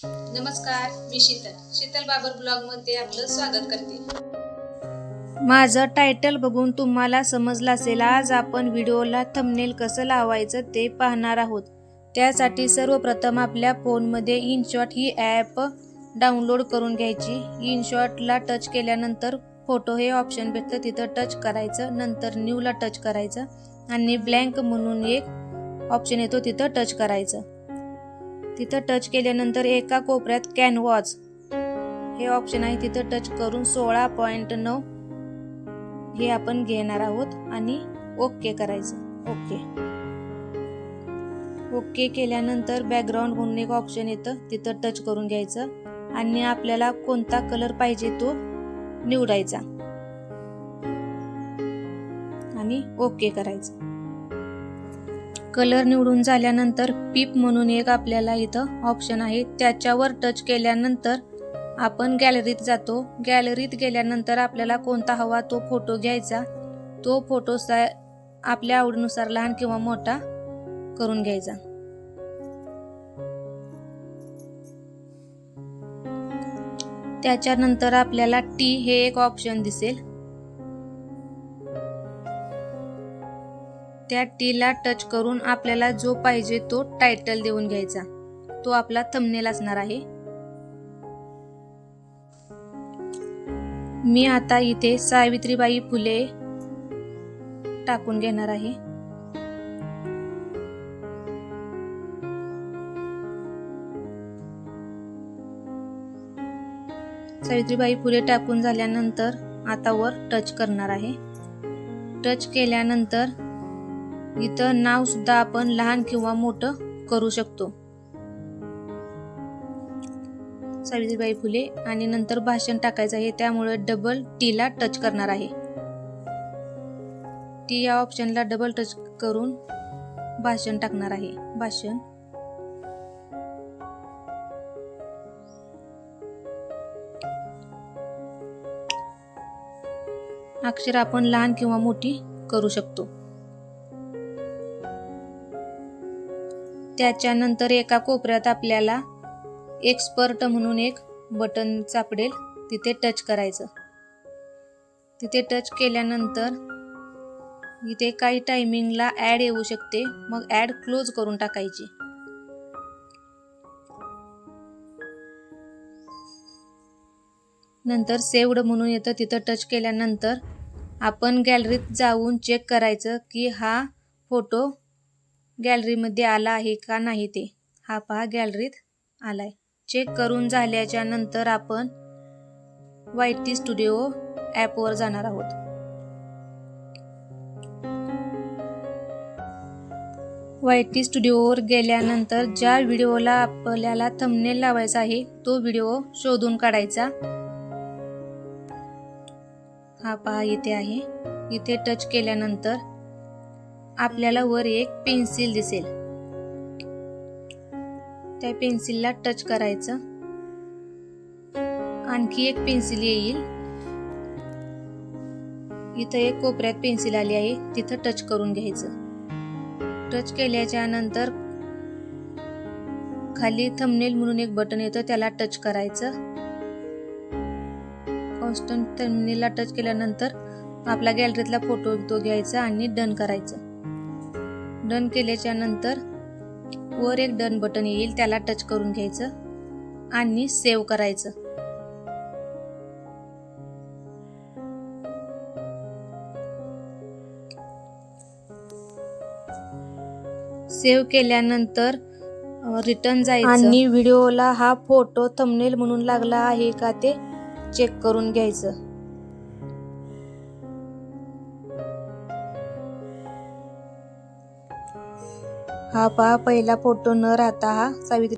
नमस्कार, मी शीतल बाबर ब्लॉग मध्ये आपलं स्वागत करते। माझं टायटल बघून तुम्हाला समजलं असेल, आज आपण व्हिडिओला थंबनेल कसं लावायचं ते पाहणार आहोत। त्यासाठी सर्वप्रथम आपल्या फोनमध्ये इनशॉट ही ॲप डाउनलोड करून घ्यायची। इनशॉटला टच केल्यानंतर फोटो हे ऑप्शन भेटतं, तिथं टच करायचं, नंतर न्यूला टच करायचं आणि ब्लँक म्हणून एक ऑप्शन येतो, तिथं टच करायचं। तिथं टच केल्यानंतर एका कोपऱ्यात कॅनव्हास हे ऑप्शन आहे, तिथं टच करून 16.9 हे आपण घेणार आहोत आणि ओके करायचं। ओके केल्यानंतर बॅकग्राऊंड म्हणून एक ऑप्शन येतं, तिथं टच करून घ्यायचं आणि आपल्याला कोणता कलर पाहिजे तो निवडायचा आणि ओके करायचं। कलर निवडून झाल्यानंतर पिप म्हणून एक आपल्याला इथं ऑप्शन आहे, त्याच्यावर टच केल्यानंतर आपण गॅलरीत जातो। गॅलरीत गेल्यानंतर आपल्याला कोणता हवा तो फोटो घ्यायचा। तो फोटो आपल्या आवडीनुसार लहान किंवा मोठा करून घ्यायचा। त्याच्यानंतर आपल्याला टी हे एक ऑप्शन दिसेल, त्या टीला टच करून आपल्याला जो पाहिजे तो टायटल देऊन घ्यायचा, तो आपला थंबनेल असणार आहे। मी आता इथे सावित्रीबाई फुले टाकून घेणार आहे। सावित्रीबाई फुले टाकून झाल्यानंतर आता वर टच करणार आहे। टच केल्यानंतर इथं नाव सुद्धा आपण लहान किंवा मोठं करू शकतो, सावित्रीबाई फुले, आणि नंतर भाषण टाकायचं आहे, त्यामुळे डबल टी ला टच करणार आहे। टी या ऑप्शनला डबल टच करून भाषण टाकणार आहे। भाषण अक्षर आपण लहान किंवा मोठी करू शकतो। त्याच्यानंतर एका कोपऱ्यात आपल्याला एक्सपर्ट म्हणून एक बटन सापडेल, तिथे टच करायचं। तिथे टच केल्यानंतर इथे काही टायमिंगला ॲड येऊ शकते, मग ॲड क्लोज करून टाकायची। नंतर सेव्ड म्हणून येतं, तिथं टच केल्यानंतर आपण गॅलरीत जाऊन चेक करायचं की हा फोटो गॅलरीमध्ये आला आहे का नाही ते। हा पहा गॅलरीत आलाय। चेक करून झाल्याच्या नंतर आपण YT स्टुडिओ ॲपवर जाणार आहोत। YT स्टुडिओवर गेल्यानंतर ज्या व्हिडिओला आपल्याला थंबनेल लावायचा आहे तो व्हिडिओ शोधून काढायचा। हा पहा इथे आहे। इथे टच केल्यानंतर आपल्याला वर एक पेन्सिल दिसेल, त्या पेन्सिलला टच करायचं, आणखी एक पेन्सिल येईल, इथं एक कोपऱ्यात पेन्सिल आली आहे, तिथं टच करून घ्यायचं। टच केल्याच्या नंतर खाली थंबनेल म्हणून एक बटन येतं, त्याला टच करायचं। कॉन्स्टंट थंबनेलला टच केल्यानंतर आपला गॅलरीतला फोटो तो घ्यायचा आणि डन करायचं। डन केल्याच्या नंतर वर एक डन बटन येईल, त्याला टच करून घ्यायचं आणि सेव्ह करायचं। सेव्ह केल्यानंतर रिटर्न जायचं आणि व्हिडिओला हा फोटो थंबनेल म्हणून लागला आहे का ते चेक करून घ्यायचं। हा पहा पहिला फोटो न राहता हा सावित्री